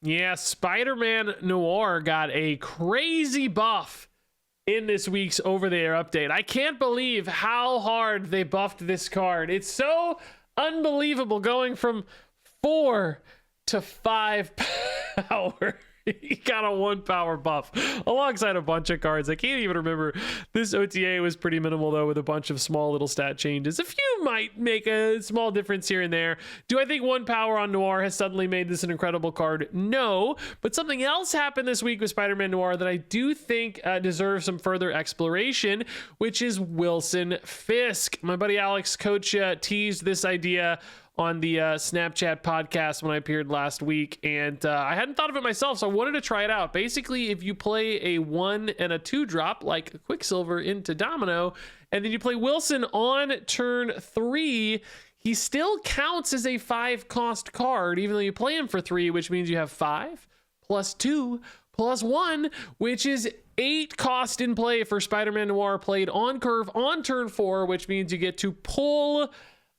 Yeah, Spider-Man Noir got a crazy buff in this week's over-the-air update. I can't believe how hard they buffed this card. It's so unbelievable, going from 4 to 5 power. He got a 1 power buff alongside a bunch of cards. I can't even remember. This OTA was pretty minimal, though, with a bunch of small little stat changes. A few might make a small difference here and there. Do I think 1 power on Noir has suddenly made this an incredible card? No. But something else happened this week with Spider-Man Noir that I do think deserves some further exploration, which is Wilson Fisk. My buddy Alex Coach teased this idea on the Snapchat podcast when I appeared last week, and I hadn't thought of it myself, so I wanted to try it out. Basically, if you play a 1 and a 2 drop like Quicksilver into Domino, and then you play Wilson on turn 3, he still counts as a 5 cost card, even though you play him for 3, which means you have 5 plus 2 plus 1, which is 8 cost in play for Spider-Man Noir played on curve on turn 4, which means you get to pull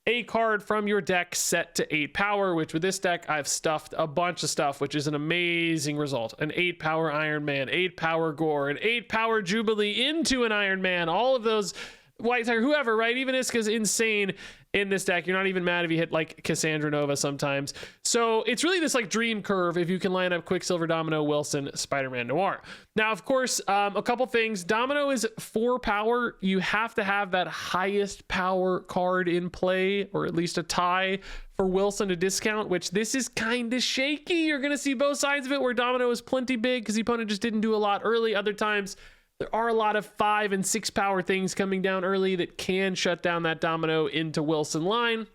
a card from your deck set to 8 power, which with this deck I've stuffed a bunch of stuff, which is an amazing result. An 8 power Iron Man, 8 power Gore, an 8 power Jubilee into an Iron Man, all of those White Tiger, whoever, right? Even Iska's insane in this deck. You're not even mad if you hit like Cassandra Nova sometimes. So it's really this like dream curve if you can line up Quicksilver, Domino, Wilson, Spider-Man Noir. Now, of course, a couple things. Domino is 4 power. You have to have that highest power card in play, or at least a tie for Wilson to discount, which this is kind of shaky. You're going to see both sides of it, where Domino is plenty big because the opponent just didn't do a lot early. Other times, there are a lot of 5 and 6 power things coming down early that can shut down that Domino into Wilson line,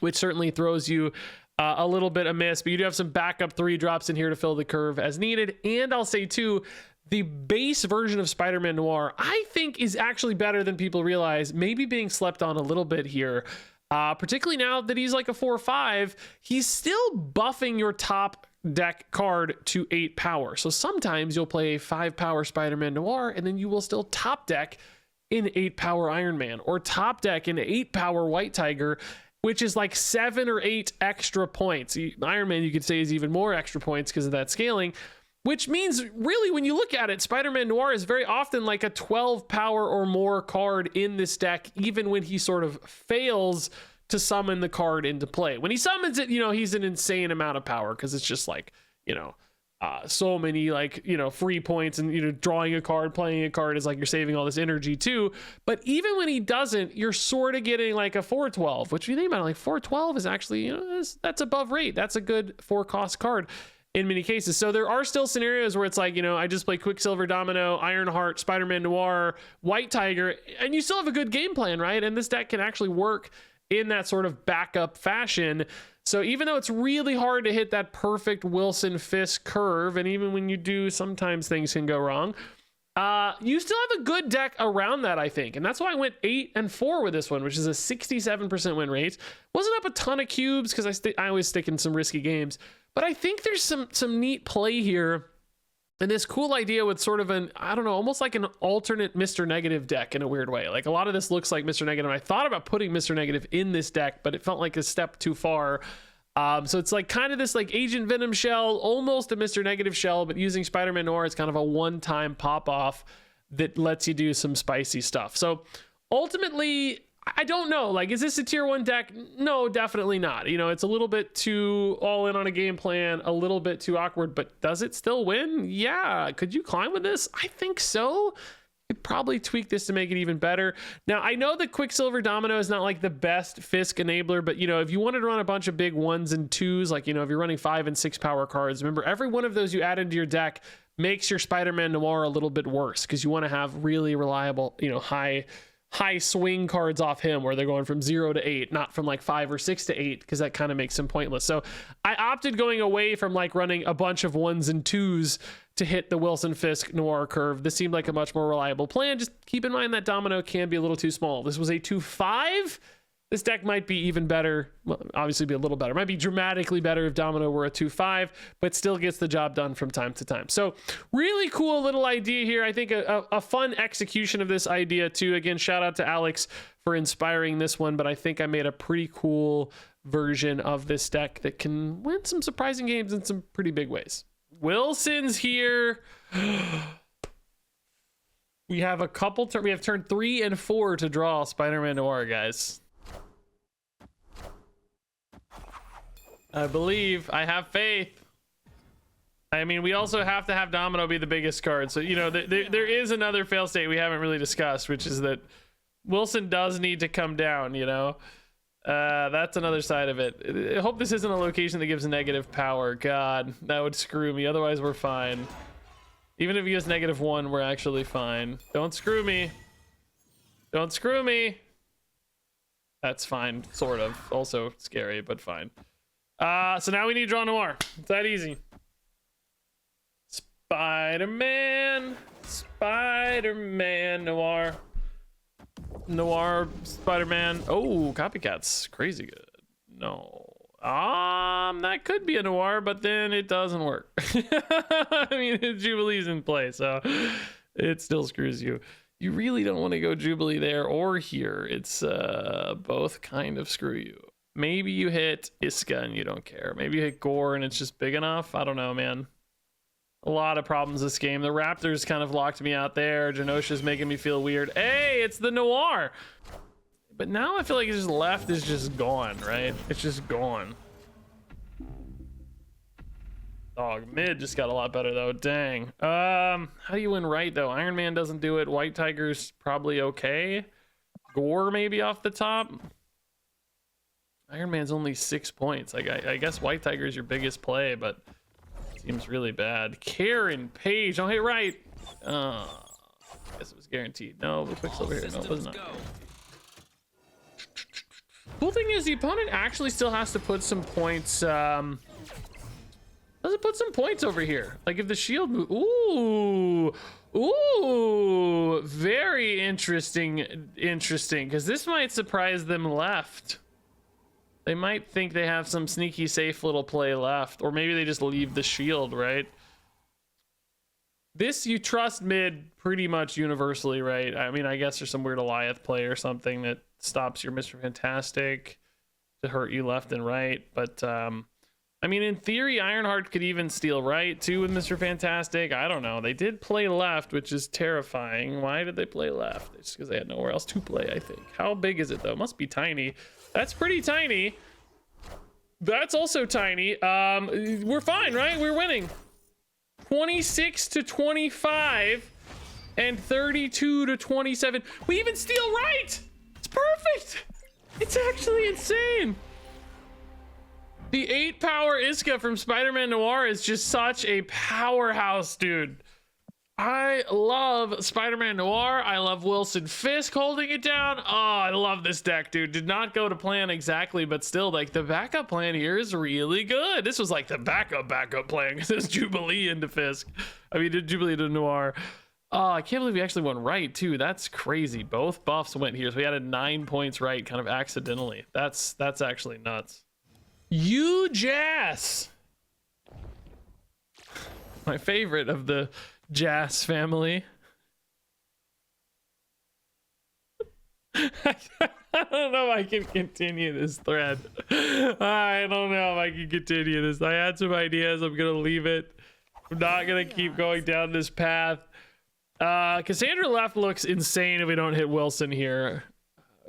which certainly throws you a little bit amiss. But you do have some backup 3 drops in here to fill the curve as needed. And I'll say too, the base version of Spider-Man Noir, I think, is actually better than people realize, maybe being slept on a little bit here. Particularly now that he's like a 4/5, he's still buffing your top deck card to 8 power. So sometimes you'll play a 5 power Spider-Man Noir, and then you will still top deck in 8 power Iron Man, or top deck in 8 power White Tiger, which is like 7 or 8 extra points. Iron Man, you could say, is even more extra points because of that scaling, which means really when you look at it, Spider-Man Noir is very often like a 12 power or more card in this deck, even when he sort of fails to summon the card into play. When he summons it, he's an insane amount of power because it's just like, so many like, free points, and, drawing a card, playing a card is like you're saving all this energy too. But even when he doesn't, you're sort of getting like a 4/12, which if you think about it, like 4/12 is actually, that's above rate. That's a good 4 cost card in many cases. So there are still scenarios where it's like, I just play Quicksilver, Domino, Ironheart, Spider-Man Noir, White Tiger, and you still have a good game plan, right? And this deck can actually work in that sort of backup fashion. So even though it's really hard to hit that perfect Wilson Fisk curve, and even when you do, sometimes things can go wrong, you still have a good deck around that, I think. And that's why I went 8 and 4 with this one, which is a 67% win rate. Wasn't up a ton of cubes because I always stick in some risky games, but I think there's some neat play here. And this cool idea with sort of almost like an alternate Mr. Negative deck in a weird way. Like a lot of this looks like Mr. Negative. And I thought about putting Mr. Negative in this deck, but it felt like a step too far. So it's like kind of this like Agent Venom shell, almost a Mr. Negative shell, but using Spider-Man Noir as kind of a one-time pop-off that lets you do some spicy stuff. So ultimately, I don't know, like, is this a tier 1 deck? No, definitely not. It's a little bit too all in on a game plan, a little bit too awkward, but does it still win? Yeah. Could you climb with this? I think so. You'd probably tweak this to make it even better. Now, I know that Quicksilver Domino is not like the best Fisk enabler, but if you wanted to run a bunch of big 1s and 2s, like, if you're running 5 and 6 power cards, remember every one of those you add into your deck makes your Spider-Man Noir a little bit worse, because you want to have really reliable, high swing cards off him where they're going from 0 to 8, not from like 5 or 6 to 8, because that kind of makes him pointless. So I opted going away from like running a bunch of 1s and 2s to hit the Wilson Fisk Noir curve. This seemed like a much more reliable plan. Just keep in mind that Domino can be a little too small. This was a 2/5. This deck might be even better. Well, obviously be a little better. Might be dramatically better if Domino were a 2/5, but still gets the job done from time to time. So really cool little idea here. I think a fun execution of this idea too. Again, shout out to Alex for inspiring this one, but I think I made a pretty cool version of this deck that can win some surprising games in some pretty big ways. Wilson's here. We have a couple we have turn 3 and 4 to draw Spider-Man Noir, guys. I believe, I have faith. I mean, we also have to have Domino be the biggest card. So, you know, there is another fail state we haven't really discussed, which is that Wilson does need to come down, you know? That's another side of it. I hope this isn't a location that gives negative power. God, that would screw me. Otherwise, we're fine. Even if he gives -1, we're actually fine. Don't screw me. Don't screw me. That's fine, sort of. Also scary, but fine. So now we need to draw Noir. It's that easy. Spider-Man. Spider-Man Noir. Noir Spider-Man. Oh, copycat's crazy good. No. That could be a Noir, but then it doesn't work. I mean, Jubilee's in play, so it still screws you. You really don't want to go Jubilee there or here. It's both kind of screw you. Maybe you hit Iska and you don't care. Maybe you hit Gore and it's just big enough. I don't know, man. A lot of problems this game. The Raptors kind of locked me out there. Genosha's making me feel weird. Hey, it's the Noir. But now I feel like it's just left is just gone, right? It's just gone. Dog, mid just got a lot better though. Dang. How do you win right though? Iron Man doesn't do it. White Tiger's probably okay. Gore maybe off the top. Iron Man's only 6 points. Like I guess White Tiger is your biggest play, but seems really bad. Karen Page, don't hit right. I guess it was guaranteed. No, the Quicksilver here. No, it was not. Cool thing is the opponent actually still has to put some points. Does it put some points over here? Like if the shield move. Ooh, very interesting. Because this might surprise them left. They might think they have some sneaky safe little play left, or maybe they just leave the shield, right? This you trust mid pretty much universally, right? I mean, I guess there's some weird Goliath play or something that stops your Mr. Fantastic to hurt you left and right, but I mean, in theory, Ironheart could even steal right too with Mr. Fantastic. I don't know. They did play left, which is terrifying. Why did they play left? It's because they had nowhere else to play, I think. How big is it though? It must be tiny. That's pretty tiny. That's also tiny. We're fine, right? We're winning. 26-25 and 32-27. We even steal right. It's perfect. It's actually insane. The 8-power Iska from Spider-Man Noir is just such a powerhouse, dude. I love Spider-Man Noir. I love Wilson Fisk holding it down. Oh, I love this deck, dude. Did not go to plan exactly, but still, like, the backup plan here is really good. This was like the backup plan. This is Jubilee into Fisk. I mean, Jubilee to Noir. Oh, I can't believe we actually went right, too. That's crazy. Both buffs went here, so we added 9 points right kind of accidentally. That's actually nuts. You Jazz. My favorite of the Jazz family. I don't know if I can continue this thread. I don't know if I can continue this. I had some ideas. I'm gonna leave it. I'm not gonna keep going down this path. Cassandra left looks insane if we don't hit Wilson here.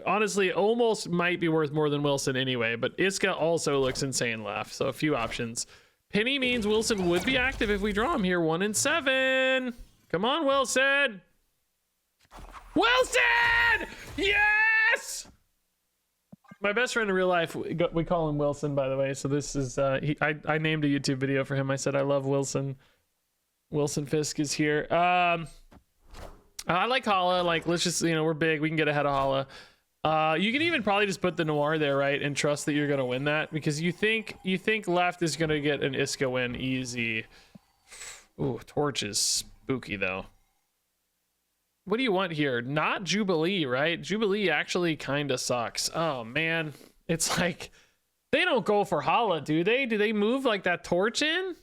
Honestly, almost might be worth more than Wilson anyway, but Iska also looks insane left, so a few options. Penny means Wilson would be active if we draw him here. 1 and 7. Come on, Wilson. Wilson! Yes! My best friend in real life, we call him Wilson, by the way. So this is, I named a YouTube video for him. I said, I love Wilson. Wilson Fisk is here. I like Hala. Like, let's just, you know, we're big. We can get ahead of Hala. You can even probably just put the Noir there, right, and trust that you're gonna win that because you think left is gonna get an Iska win easy. Ooh, Torch is spooky though. What do you want here? Not Jubilee, right? Jubilee actually kind of sucks. Oh man, it's like they don't go for Hala, do they? Do they move like that torch in?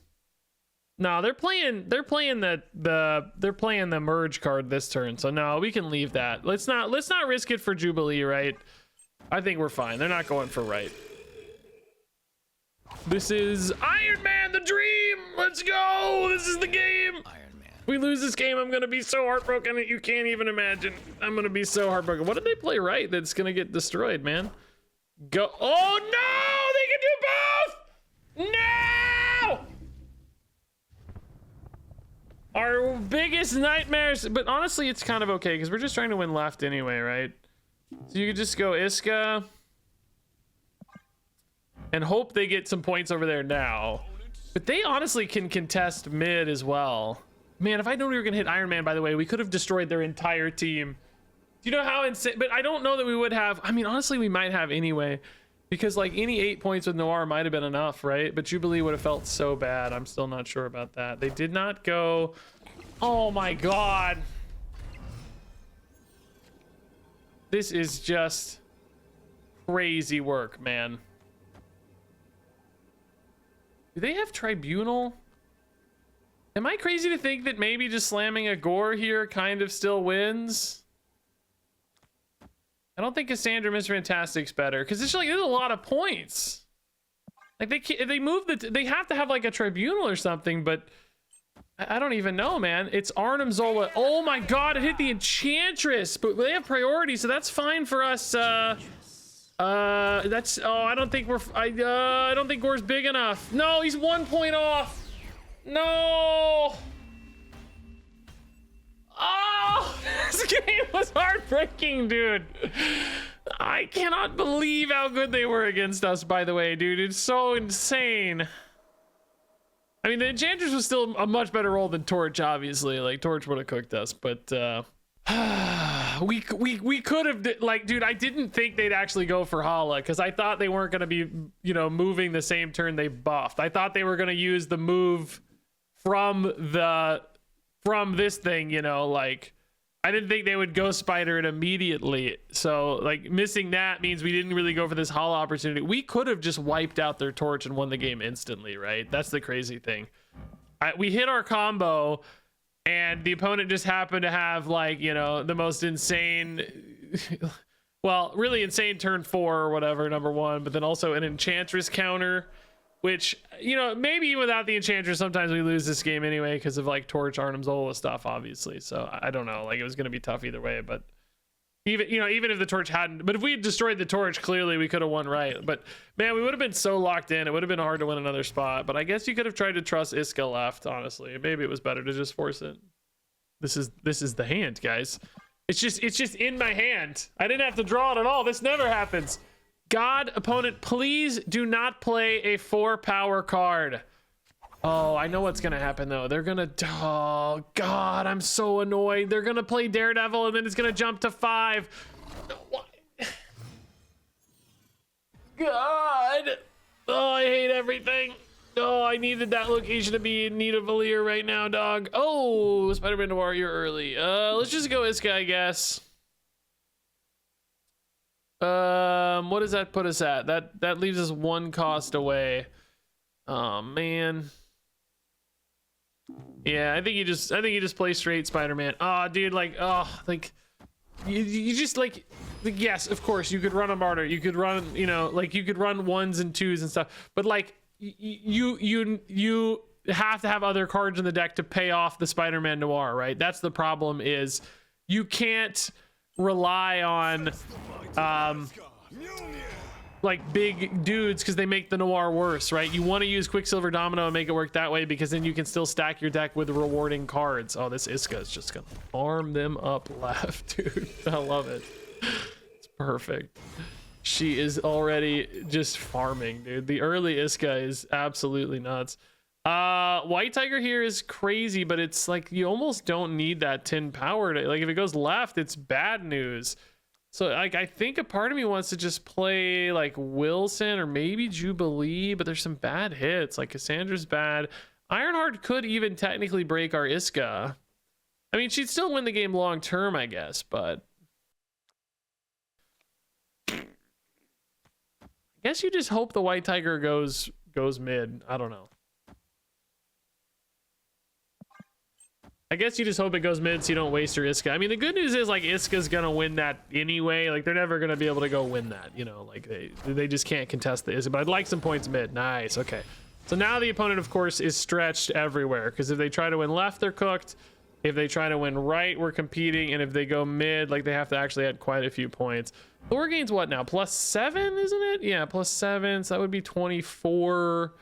No, they're playing the merge card this turn. So no, we can leave that. Let's not risk it for Jubilee, right? I think we're fine. They're not going for right. This is Iron Man, the dream. Let's go. This is the game. Iron Man. We lose this game, I'm gonna be so heartbroken that you can't even imagine. I'm gonna be so heartbroken. What did they play right that's gonna get destroyed, man? Go. Oh no, they can do both. No. Our biggest nightmares, but honestly, it's kind of okay because we're just trying to win left anyway, right? So you could just go Iska and hope they get some points over there now. But they honestly can contest mid as well. Man, if I knew we were gonna hit Iron Man, by the way, we could have destroyed their entire team. Do you know how insane? But I don't know that we would have. I mean, honestly, we might have anyway. Because like any 8 points with Noir might have been enough, right? But Jubilee would have felt so bad. I'm still not sure about that. They did not go. Oh my God. This is just crazy work, man. Do they have Tribunal? Am I crazy to think that maybe just slamming a Gore here kind of still wins? I don't think Cassandra Miss Fantastic's better because it's like there's a lot of points. Like they move they have to have like a Tribunal or something, but I don't even know, man. It's Arnim Zola. Oh my God, it hit the Enchantress, but they have priority, so that's fine for us. That's I don't think I don't think Gore's big enough. No, he's 1 point off. No. Oh, this game was heartbreaking, dude. I cannot believe how good they were against us, by the way, dude. It's so insane. I mean, the Enchantress was still a much better role than Torch, obviously. Like, Torch would have cooked us, but we could have, like, dude, I didn't think they'd actually go for Hala because I thought they weren't going to be, you know, moving the same turn they buffed. I thought they were going to use the move from this thing, you know, like I didn't think they would go Spider it immediately. So like missing that means we didn't really go for this Hala opportunity. We could have just wiped out their Torch and won the game instantly, right? That's the crazy thing. We hit our combo and the opponent just happened to have like, you know, the most insane, well, really insane turn 4 or whatever, number 1, but then also an Enchantress counter, which, you know, maybe without the Enchantress, sometimes we lose this game anyway because of like Torch, Arnim Zola stuff, obviously. So I don't know, like it was going to be tough either way. But even, you know, even if the Torch hadn't, but if we had destroyed the Torch, clearly we could have won, right? But man, we would have been so locked in. It would have been hard to win another spot. But I guess you could have tried to trust Iska left, honestly. Maybe it was better to just force it. This is the hand, guys. It's just in my hand. I didn't have to draw it at all. This never happens. God, opponent, please do not play a 4 power card. Oh, I know what's gonna happen though. They're gonna, oh God, I'm so annoyed. They're gonna play Daredevil and then it's gonna jump to 5. What? God. Oh, I hate everything. Oh, I needed that location to be in need of a Lear right now, dog. Oh, Spider-Man Noir, you're early. Let's just go Iska, I guess. What does that put us at? That leaves us 1 cost away. Oh man. Yeah, I think you just play straight Spider-Man. Oh dude, like, oh, like you just like, yes, of course you could run a martyr, you could run, you know, like you could run 1s and 2s and stuff, but like you have to have other cards in the deck to pay off the Spider-Man Noir, right? That's the problem, is you can't rely on like big dudes because they make the Noir worse, right? You want to use Quicksilver Domino and make it work that way because then you can still stack your deck with rewarding cards. Oh, this Iska is just gonna arm them up left, dude. I love it. It's perfect. She is already just farming, dude. The early Iska is absolutely nuts. White Tiger here is crazy, but it's like you almost don't need that 10 power to, like, if it goes left, it's bad news. So like I think a part of me wants to just play like Wilson or maybe Jubilee, but there's some bad hits. Like Cassandra's bad. Ironheart could even technically break our Iska. I mean, she'd still win the game long term, I guess, but I guess you just hope the white tiger goes mid. I don't know. I guess you just hope it goes mid so you don't waste your Iska. I mean, the good news is, like, Iska's gonna win that anyway. Like, they're never gonna be able to go win that, you know, like they just can't contest the Iska. But I'd like some points mid. Nice. Okay. So now the opponent, of course, is stretched everywhere, because if they try to win left, they're cooked. If they try to win right, we're competing. And if they go mid, like, they have to actually add quite a few points. Thor gains what now? +7, isn't it? Yeah, +7. So that would be 24.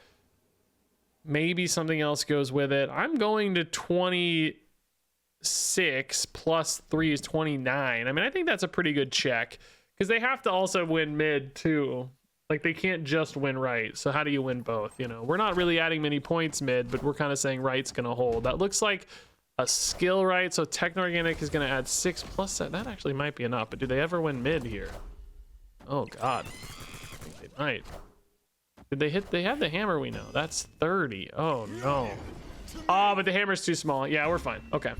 Maybe something else goes with it. I'm going to 26 +3 is 29. I mean, I think that's a pretty good check, because they have to also win mid too. Like, they can't just win right. So how do you win both? You know, we're not really adding many points mid, but we're kind of saying right's gonna hold. That looks like a skill right. So Techno-Organic is gonna add 6 + 7. That actually might be enough, but do they ever win mid here? Oh God, I think they might. Did they hit? They have the hammer, we know. That's 30. Oh no. Oh, but the hammer's too small. Yeah, we're fine. Okay.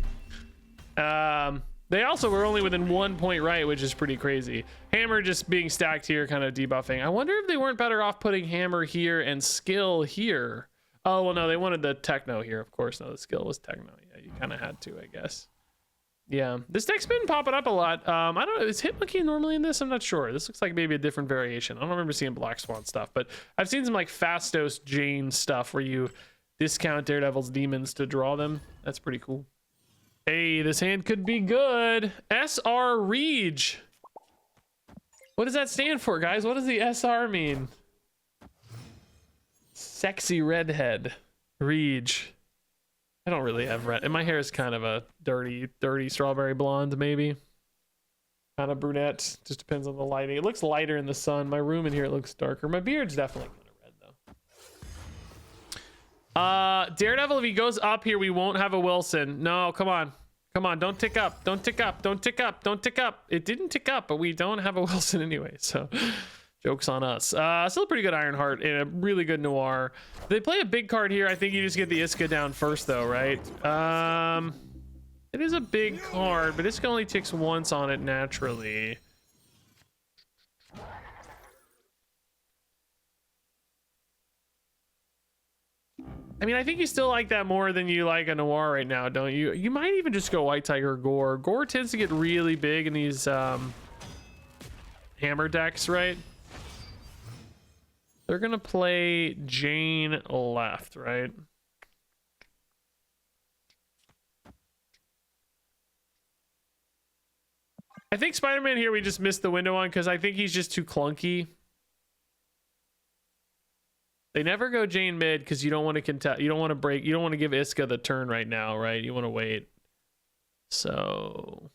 They also were only within 1 point right, which is pretty crazy. Hammer just being stacked here, kind of debuffing. I wonder if they weren't better off putting hammer here and skill here. Oh, well, no, they wanted the techno here, of course. No, the skill was techno. Yeah, you kind of had to, I guess. Yeah, this deck's been popping up a lot. I don't know, is Hitmonkey normally in this? I'm not sure. This looks like maybe a different variation. I don't remember seeing Black Swan stuff, but I've seen some like Fastos Jane stuff where you discount Daredevil's demons to draw them. That's pretty cool. Hey, this hand could be good. SR Reg. What does that stand for, guys? What does the SR mean? Sexy redhead. Reg. I don't really have red. And my hair is kind of a dirty strawberry blonde, maybe. Kind of brunette. Just depends on the lighting. It looks lighter in the sun. My room in here, it looks darker. My beard's definitely kind of red, though. Daredevil, if he goes up here, we won't have a Wilson. No, come on. Come on, don't tick up. Don't tick up. Don't tick up. Don't tick up. It didn't tick up, but we don't have a Wilson anyway, so joke's on us. Still a pretty good Ironheart and a really good Noir. They play a big card here. I think you just get the Iska down first, though, right? It is a big card, but Iska only ticks once on it naturally. I mean, I think you still like that more than you like a Noir right now, don't you? You might even just go White Tiger Gore. Gore tends to get really big in these hammer decks, right? They're gonna play Jane left, right? I think Spider-Man here we just missed the window on because I think he's just too clunky. They never go Jane mid because you don't want to contest. You don't want to break. You don't want to give Iska the turn right now, right? You want to wait. So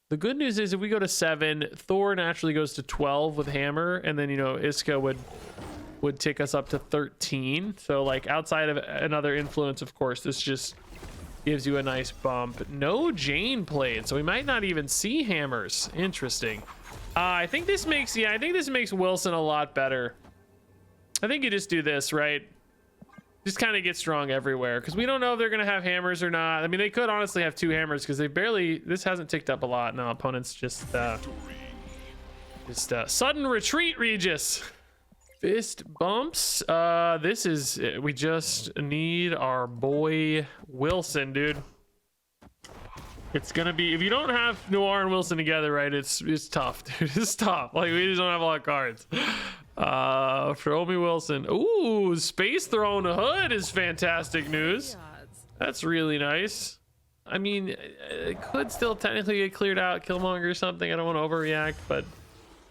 the good news is if we go to 7, Thor naturally goes to 12 with hammer, and then, you know, Iska would take us up to 13. So like outside of another influence, of course, this just gives you a nice bump. No Jane played, so we might not even see hammers. Interesting. I think this makes Wilson a lot better. I think you just do this, right? Just kind of get strong everywhere because we don't know if they're gonna have hammers or not. I mean, they could honestly have 2 hammers because they barely. This hasn't ticked up a lot. No, opponents just sudden retreat, Regis. Fist bumps. This is. We just need our boy Wilson, dude. It's gonna be, if you don't have Noir and Wilson together, right? It's tough, dude. It's tough. Like, we just don't have a lot of cards. Throw me Wilson. Ooh, Space Throne Hood is fantastic news. That's really nice. I mean, it could still technically get cleared out, Killmonger or something. I don't want to overreact, but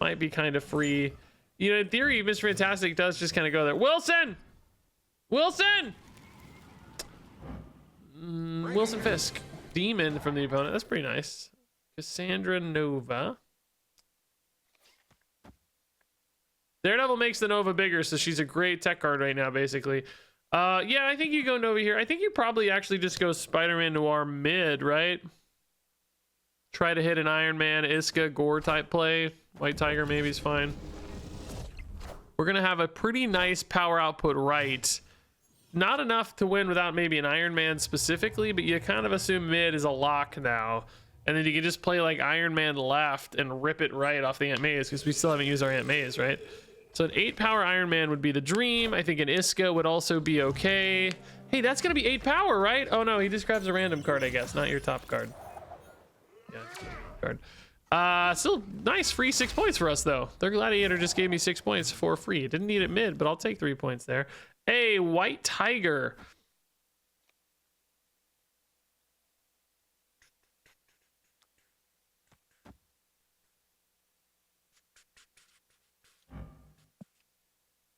might be kind of free. You know, in theory, Mr. Fantastic does just kind of go there. Wilson! Wilson! Wilson Fisk. Demon from the opponent. That's pretty nice. Cassandra Nova. Daredevil makes the Nova bigger, so she's a great tech card right now, basically. Yeah, I think you go Nova here. I think you probably actually just go Spider-Man Noir mid, right? Try to hit an Iron Man, Iska, Gore type play. White Tiger maybe is fine. We're gonna have a pretty nice power output right. not enough to win without maybe an Iron Man specifically, but you kind of assume mid is a lock now. And then you can just play like Iron Man left and rip it right off the Aunt May's, because we still haven't used our Aunt May's, right? So an 8 power Iron Man would be the dream. I think an Iska would also be okay. Hey, that's gonna be 8 power, right? Oh no, he just grabs a random card, I guess, not your top card. Yeah, card. Still nice free 6 points for us though. Their gladiator just gave me 6 points for free. Didn't need it mid, but I'll take 3 points there. A white tiger.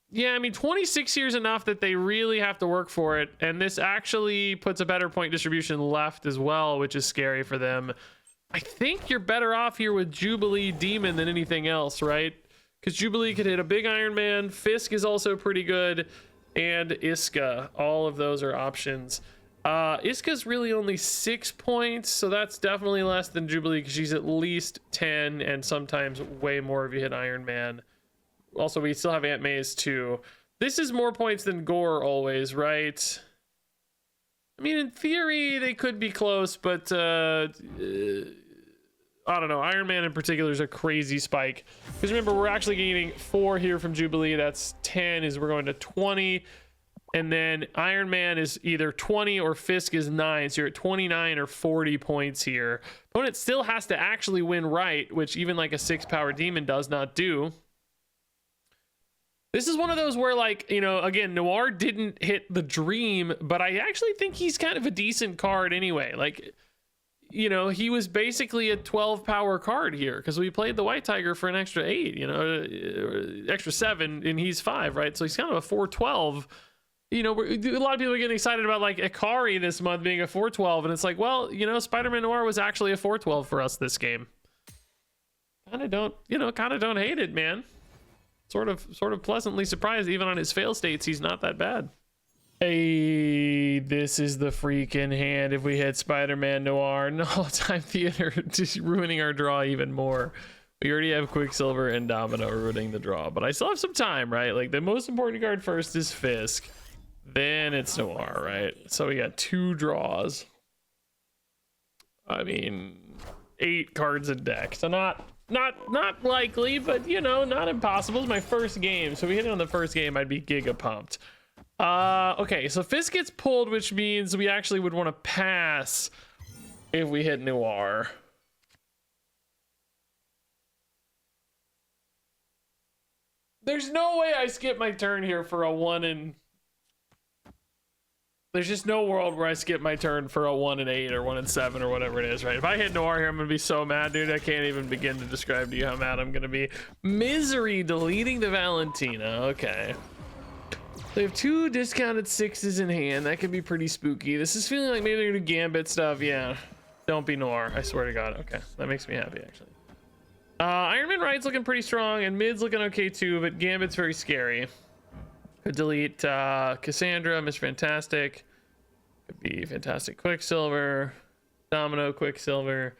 Yeah, I mean, 26 years enough that they really have to work for it. And this actually puts a better point distribution left as well, which is scary for them. I think you're better off here with Jubilee Demon than anything else, right? Because Jubilee could hit a big Iron Man. Fisk is also pretty good. And Iska. All of those are options. Iska's really only 6 points, so that's definitely less than Jubilee because she's at least 10 and sometimes way more if you hit Iron Man. Also, we still have Aunt May's too. This is more points than Gore always, right? I mean, in theory, they could be close, but I don't know. Iron Man in particular is a crazy spike. Because remember, we're actually gaining 4 here from Jubilee. That's 10, is we're going to 20. And then Iron Man is either 20 or Fisk is 9. So you're at 29 or 40 points here. Opponent still has to actually win right, which even like a 6 power demon does not do. This is one of those where, like, you know, again, Noir didn't hit the dream, but I actually think he's kind of a decent card anyway. Like, you know, he was basically a 12 power card here because we played the White Tiger for an extra 8, you know, extra 7, and he's 5, right? So he's kind of a 412. You know, a lot of people are getting excited about like Ikari this month being a 412, and it's like, well, you know, Spider-Man Noir was actually a 412 for us this game. Kind of don't hate it, man. Sort of pleasantly surprised. Even on his fail states, he's not that bad. Hey, this is the freaking hand if we hit Spider-Man Noir. No, Time Theater just ruining our draw even more. We already have Quicksilver and Domino ruining the draw, but I still have some time, right? Like, the most important card first is Fisk. Then it's Noir, right? So we got 2 draws. I mean, 8 cards a deck. So not likely, but you know, not impossible. It's my first game, so if we hit it on the first game, I'd be giga pumped. Okay, so Fisk gets pulled, which means we actually would want to pass if we hit Noir. There's no way I skip my turn here for a 1 and... There's just no world where I skip my turn for a 1 and 8 or 1 and 7 or whatever it is, right? If I hit Noir here, I'm gonna be so mad, dude. I can't even begin to describe to you how mad I'm gonna be. Misery deleting the Valentina. Okay. They have 2 discounted 6s in hand. That could be pretty spooky. This is feeling like maybe they're gonna do Gambit stuff. Yeah. Don't be Noir. I swear to God. Okay. That makes me happy, actually. Iron Man Right's looking pretty strong, and mid's looking okay too, but Gambit's very scary. Could delete Cassandra, Miss Fantastic. Could be Fantastic Quicksilver, Domino Quicksilver.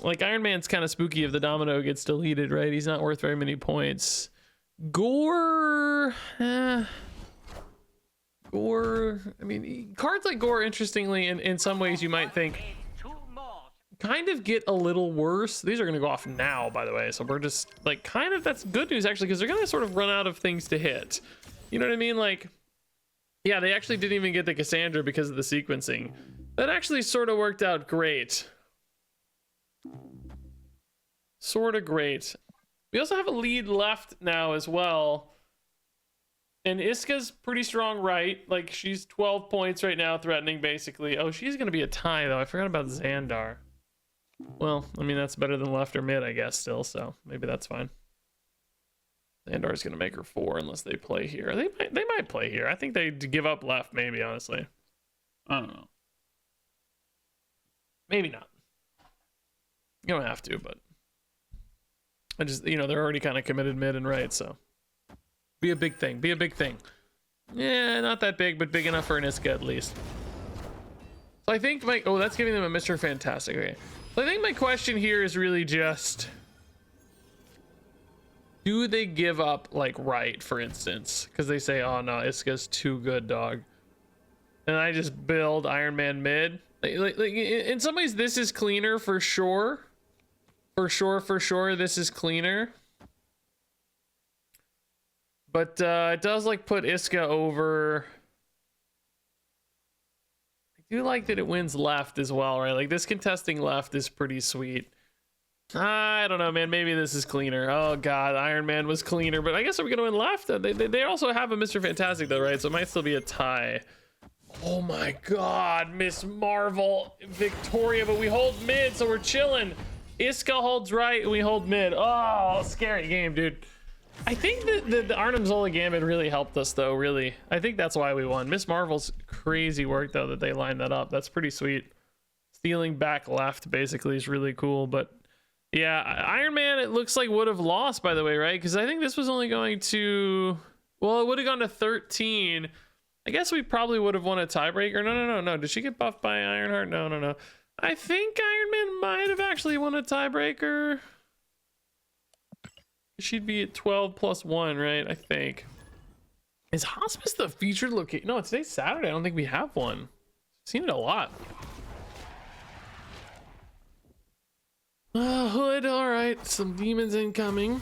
Like, Iron Man's kind of spooky if the Domino gets deleted, right? He's not worth very many points. Gore, Gore. I mean, cards like Gore, interestingly, in some ways you might think, kind of get a little worse. These are going to go off now, by the way. So we're just like, kind of, that's good news actually, because they're going to sort of run out of things to hit. You know what I mean? Like, yeah, they actually didn't even get the Cassandra because of the sequencing. That actually sort of worked out great. Sort of great. We also have a lead left now as well. And Iska's pretty strong right. Like, she's 12 points right now, threatening basically. Oh, she's going to be a tie though. I forgot about Xandar. Well, I mean, that's better than left or mid, I guess, still, so maybe that's fine. Xandar's gonna make her 4 unless they play here. They might play here. I think they'd give up left, maybe, honestly. I don't know. Maybe not. You don't have to, but I just, you know, they're already kind of committed mid and right, so be a big thing. Be a big thing. Yeah, not that big, but big enough for an Iska at least. So I think my, oh, that's giving them a Mr. Fantastic. Okay. So I think my question here is really just, do they give up like right, for instance? Because they say, oh no, Iska's too good, dog. and I just build Iron Man mid. Like in some ways, this is cleaner for sure. For sure, this is cleaner. But it does like put Iska over. I do like that it wins left as well, right? Like this contesting left is pretty sweet. I don't know, man. Maybe this is cleaner. Oh god, Iron Man was cleaner, but I guess we're gonna win left. They also have a Mr. Fantastic though, right? So it might still be a tie. Oh my god, Miss Marvel, Victoria, but we hold mid, so we're chilling. Iska holds right, and we hold mid. Oh, scary game, dude. I think that the Arnim Zola Gambit really helped us, though, really. I think that's why we won. Miss Marvel's crazy work, though, that they lined that up. That's pretty sweet. Stealing back left, basically, is really cool, but... Yeah, Iron Man, it looks like would have lost, by the way, right? Because I think this was only going to... Well, it would have gone to 13. I guess we probably would have won a tiebreaker. No. Did she get buffed by Ironheart? No. I think Iron Man might have actually won a tiebreaker. She'd be at 12 plus 1, right? I think. Is Hospice the featured location? No, today's Saturday. I don't think we have one. I've seen it a lot. Hood, all right. Some demons incoming.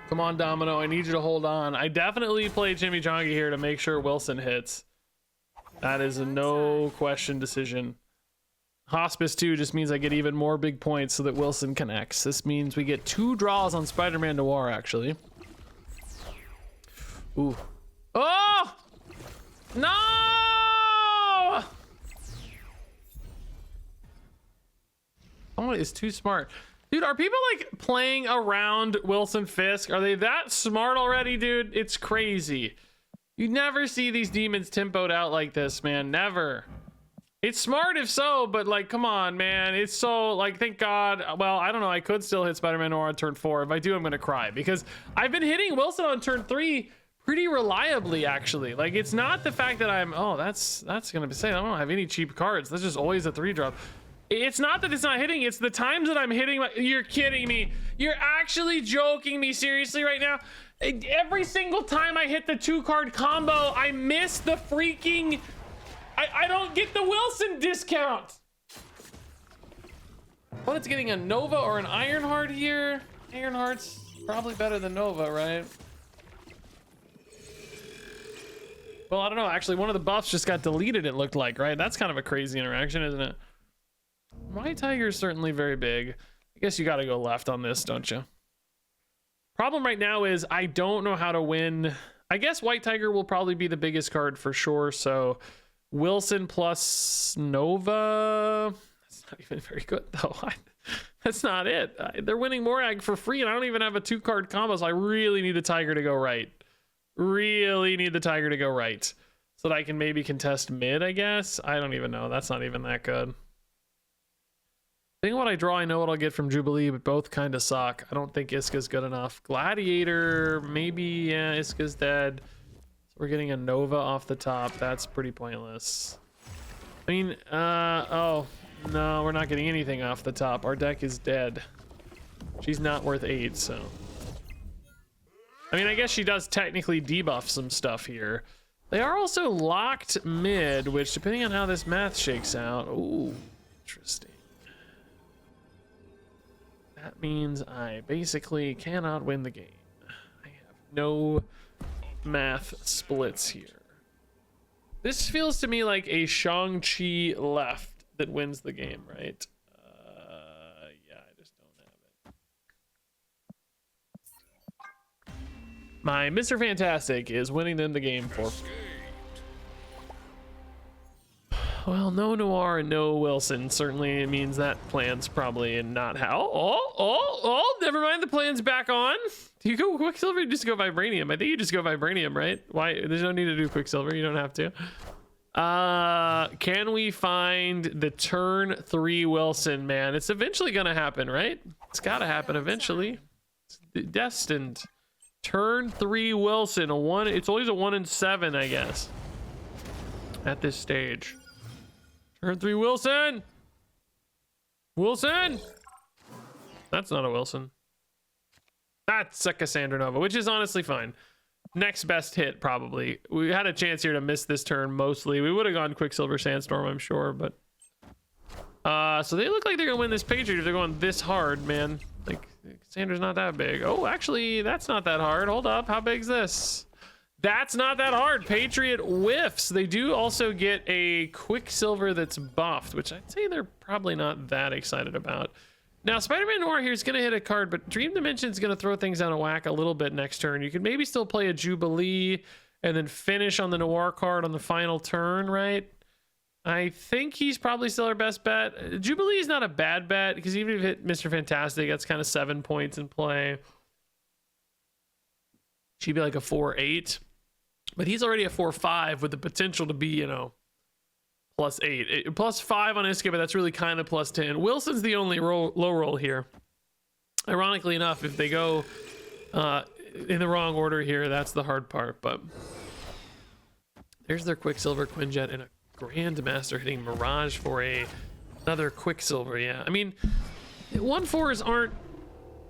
Come on, Domino. I need you to hold on. I definitely play Chimichanga here to make sure Wilson hits. That is a no question decision. Hospice 2 just means I get even more big points so that Wilson connects. This means we get 2 draws on Spider-Man Noir, actually. Ooh. Oh! No! Someone is too smart. Dude, are people like playing around Wilson Fisk? Are they that smart already, dude? It's crazy. You never see these demons tempoed out like this, man. Never. It's smart if so, but like, come on, man. It's so like, thank God. Well, I don't know. I could still hit Spider-Man Noir on turn 4. If I do, I'm going to cry because I've been hitting Wilson on turn 3 pretty reliably, actually. Like, it's not the fact that I'm, oh, that's going to be saying I don't have any cheap cards. That's just always a 3-drop. It's not that it's not hitting. It's the times that I'm hitting. You're kidding me. You're actually joking me seriously right now. Every single time I hit the 2-card combo, I miss the freaking... I don't get the Wilson discount. Well, it's getting a Nova or an Ironheart here. Ironheart's probably better than Nova, right? Well, I don't know. Actually, one of the buffs just got deleted, it looked like, right? That's kind of a crazy interaction, isn't it? White Tiger is certainly very big. I guess you got to go left on this, don't you? Problem right now is I don't know how to win. I guess White Tiger will probably be the biggest card for sure. So Wilson plus Nova. That's not even very good, though. That's not it. They're winning more ag for free, and I don't even have a 2-card combo, so I really need the Tiger to go right. Really need the Tiger to go right so that I can maybe contest mid, I guess. I don't even know. That's not even that good. Think what I draw, I know what I'll get from Jubilee, but both kind of suck. I don't think Iska's good enough. Gladiator, maybe, yeah, Iska's dead. So we're getting a Nova off the top. That's pretty pointless. I mean, oh, no, we're not getting anything off the top. Our deck is dead. She's not worth 8, so. I mean, I guess she does technically debuff some stuff here. They are also locked mid, which depending on how this math shakes out, ooh, interesting. That means I basically cannot win the game. I have no math splits here. This feels to me like a Shang-Chi left that wins the game, right? Yeah, I just don't have it. My Mr. Fantastic is winning them the game for... Well, no Noir and no Wilson. Certainly it means that plan's probably not how. Oh, never mind. The plan's back on. Do you go Quicksilver or you just go Vibranium? I think you just go Vibranium, right? Why? There's no need to do Quicksilver. You don't have to. Can we find the turn 3 Wilson, man? It's eventually going to happen, right? It's got to happen eventually. It's destined. Turn 3 Wilson. It's always a 1 in 7, I guess. At this stage. Turn 3 Wilson. Wilson. That's not a Wilson. That's a Cassandra Nova, which is honestly fine. next best hit, probably. We had a chance here to miss this turn mostly. We would have gone Quicksilver Sandstorm, I'm sure, but so they look like they're gonna win this Patriot if they're going this hard, man. Like, Sandra's not that big. Oh, actually, that's not that hard. Hold up, how big's this? That's not that hard. Patriot whiffs. They do also get a Quicksilver that's buffed, which I'd say they're probably not that excited about. Now, Spider-Man Noir here is going to hit a card, but Dream Dimension is going to throw things out of whack a little bit next turn. You could maybe still play a Jubilee and then finish on the Noir card on the final turn, right? I think he's probably still our best bet. Jubilee is not a bad bet, because even if you hit Mr. Fantastic, that's kind of 7 points in play. She'd be like a 4-8. But he's already a 4-5 with the potential to be, you know, +8. +5 on Iska, but that's really kind of +10. Wilson's the only low roll here. Ironically enough, if they go in the wrong order here, that's the hard part. But there's their Quicksilver, Quinjet, and a Grandmaster hitting Mirage for another Quicksilver. Yeah, I mean, 1/4s aren't...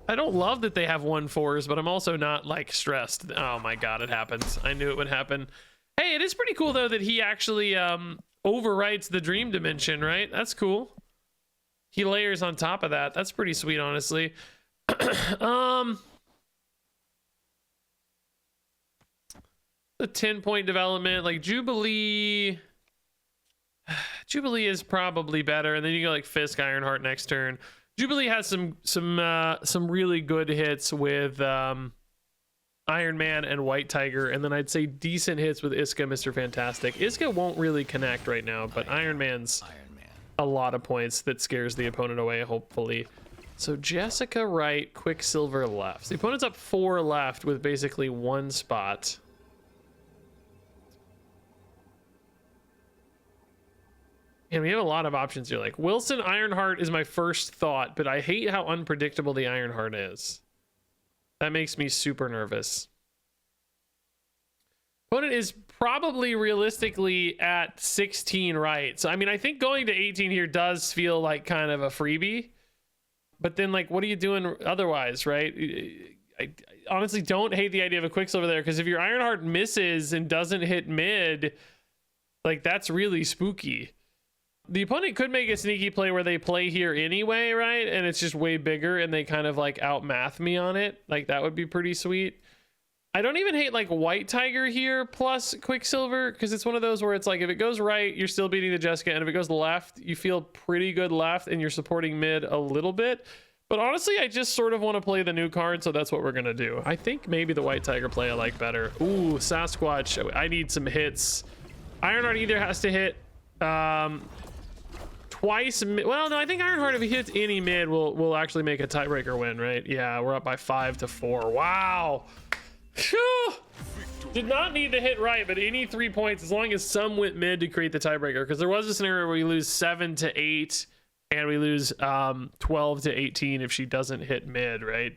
I don't love that they have 1/4s, but I'm also not like stressed. Oh my god, it happens. I knew it would happen. Hey, it is pretty cool though that he actually overwrites the Dream Dimension, right? That's cool. He layers on top of that. That's pretty sweet, honestly. The 10-point development, like Jubilee is probably better, and then you go like Fisk, Ironheart next turn. Jubilee has some really good hits with Iron Man and White Tiger, and then I'd say decent hits with Iska, Mr. Fantastic. Iska won't really connect right now, but Iron Man's a lot of points that scares the opponent away, hopefully. So Jessica right, Quicksilver left. The opponent's up 4 left with basically 1 spot. And we have a lot of options here. Like Wilson Ironheart is my first thought, but I hate how unpredictable the Ironheart is. That makes me super nervous. Opponent is probably realistically at 16 right. So, I mean, I think going to 18 here does feel like kind of a freebie. But then, like, what are you doing otherwise, right? I honestly don't hate the idea of a Quicksilver there, because if your Ironheart misses and doesn't hit mid, like, that's really spooky. The opponent could make a sneaky play where they play here anyway, right? And it's just way bigger and they kind of like outmath me on it. Like that would be pretty sweet. I don't even hate like White Tiger here plus Quicksilver, because it's one of those where it's like if it goes right, you're still beating the Jessica, and if it goes left, you feel pretty good left and you're supporting mid a little bit. But honestly, I just sort of want to play the new card, so that's what we're gonna do. I think maybe the White Tiger play I like better. Ooh, Sasquatch. I need some hits. Ironheart either has to hit twice. Well, no, I think Ironheart, if he hits any mid, will actually make a tiebreaker win, right? Yeah, we're up by 5-4. Wow. Phew. Did not need to hit right, but any 3 points, as long as some went mid to create the tiebreaker, because there was a scenario where we lose 7-8 and we lose 12-18 if she doesn't hit mid, right?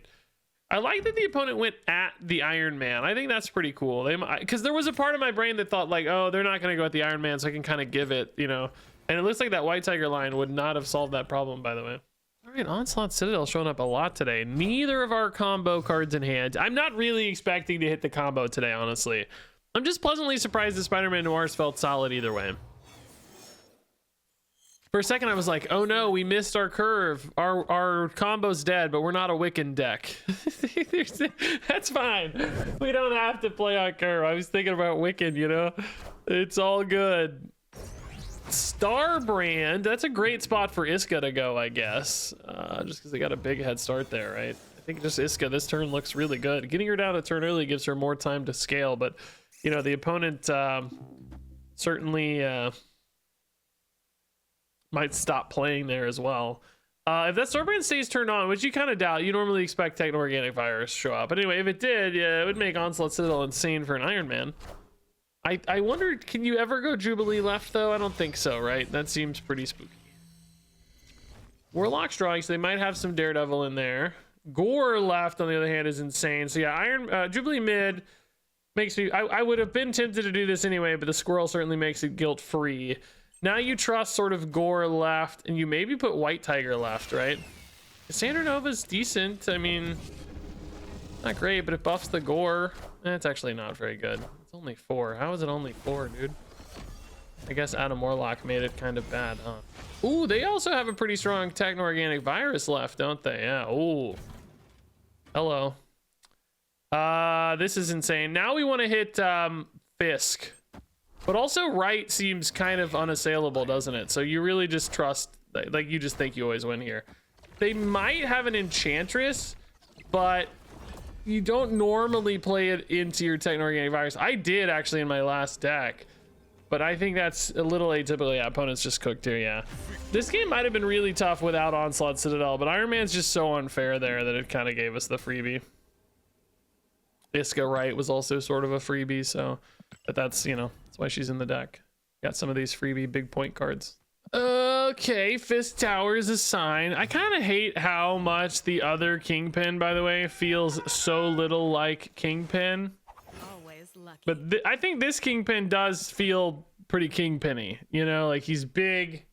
I like that the opponent went at the Iron Man. I think that's pretty cool. Because there was a part of my brain that thought like, oh, they're not going to go at the Iron Man, so I can kind of give it, you know. And it looks like that White Tiger line would not have solved that problem, by the way. All right, Onslaught Citadel showing up a lot today. Neither of our combo cards in hand. I'm not really expecting to hit the combo today, honestly. I'm just pleasantly surprised that Spider-Man Noirs felt solid either way. For a second, I was like, oh no, we missed our curve. Our combo's dead, but we're not a Wiccan deck. That's fine. We don't have to play on curve. I was thinking about Wiccan, you know? It's all good. Starbrand, that's a great spot for Iska to go, I guess. Just because they got a big head start there, right? I think just Iska this turn looks really good. Getting her down a turn early gives her more time to scale, but, you know, the opponent certainly might stop playing there as well. If that Starbrand stays turned on, which you kind of doubt, you normally expect Techno-Organic Virus to show up. But anyway, if it did, yeah, it would make Onslaught Citadel insane for an Iron Man. I wonder, can you ever go Jubilee left, though? I don't think so, right? That seems pretty spooky. Warlock's drawing, so they might have some Daredevil in there. Gore left, on the other hand, is insane. So yeah, Jubilee mid makes me... I would have been tempted to do this anyway, but the squirrel certainly makes it guilt-free. Now you trust sort of Gore left, and you maybe put White Tiger left, right? Cassandra Nova's decent. I mean... Not great, but it buffs the gore. It's actually not very good. It's only 4. How is it only 4, dude? I guess Adam Warlock made it kind of bad, huh? Ooh, they also have a pretty strong techno-organic virus left, don't they? Yeah. Ooh. Hello. This is insane. Now we want to hit Fisk. But also right seems kind of unassailable, doesn't it? So you really just trust, like you just think you always win here. They might have an Enchantress, but you don't normally play it into your techno-organic virus. I did actually in my last deck, but I think that's a little atypical. Yeah, opponents just cooked here, yeah. This game might have been really tough without Onslaught Citadel, but Iron Man's just so unfair there that it kind of gave us the freebie. Iska Wright was also sort of a freebie, so, but that's, you know, that's why she's in the deck. Got some of these freebie big point cards. Okay, Fisk Tower is a sign. I kind of hate how much the other Kingpin, by the way, feels so little like Kingpin. Always lucky. But I think this Kingpin does feel pretty Kingpin-y. You know, like he's big.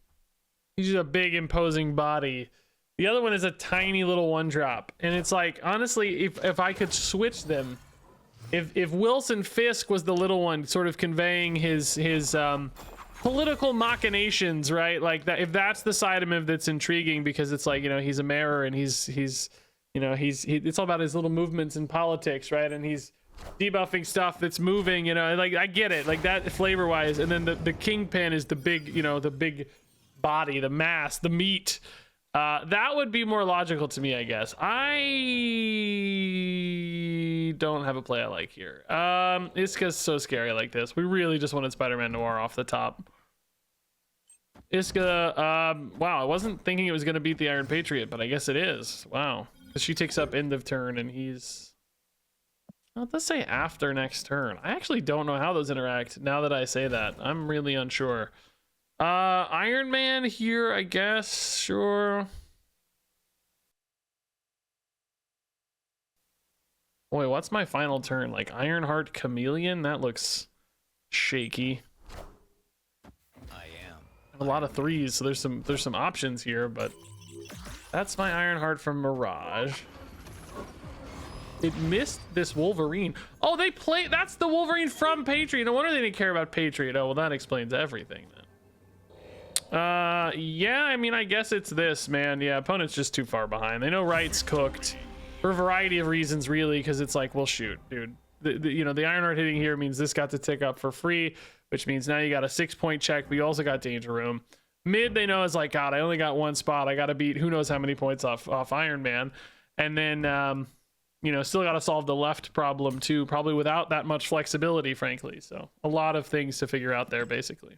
He's just a big, imposing body. The other one is a tiny little one drop. And it's like, honestly, if I could switch them, if Wilson Fisk was the little one sort of conveying his political machinations, right? Like that, if that's the side of him that's intriguing, because it's like, you know, he's a mayor and he's you know, it's all about his little movements in politics, right? And he's debuffing stuff that's moving, you know, like I get it, like that flavor wise. And then the Kingpin is the big, you know, the big body, the mass, the meat. That would be more logical to me, I guess. I don't have a play I like here. Iska's so scary like this. We really just wanted Spider-Man Noir off the top. Iska, wow, I wasn't thinking it was going to beat the Iron Patriot, but I guess it is. Wow. Because she takes up end of turn and he's... Well, let's say after next turn. I actually don't know how those interact now that I say that. I'm really unsure. Iron Man here, I guess. Sure. Boy, what's my final turn? Like Ironheart Chameleon? That looks shaky. I have a lot of 3s, so there's some options here, but that's my Ironheart from Mirage. It missed this Wolverine. Oh, they play. That's the Wolverine from Patriot. No wonder they didn't care about Patriot. Oh, well, that explains everything then. Yeah, I mean, I guess it's this, man. Yeah, opponent's just too far behind. They know Wright's cooked for a variety of reasons, really, because it's like, well, shoot, dude. You know, the Ironheart hitting here means this got to tick up for free, which means now you got a 6-point check, but you also got Danger Room. Mid, they know is like, God, I only got 1 spot. I got to beat who knows how many points off Iron Man. And then, you know, still got to solve the left problem, too, probably without that much flexibility, frankly. So a lot of things to figure out there, basically.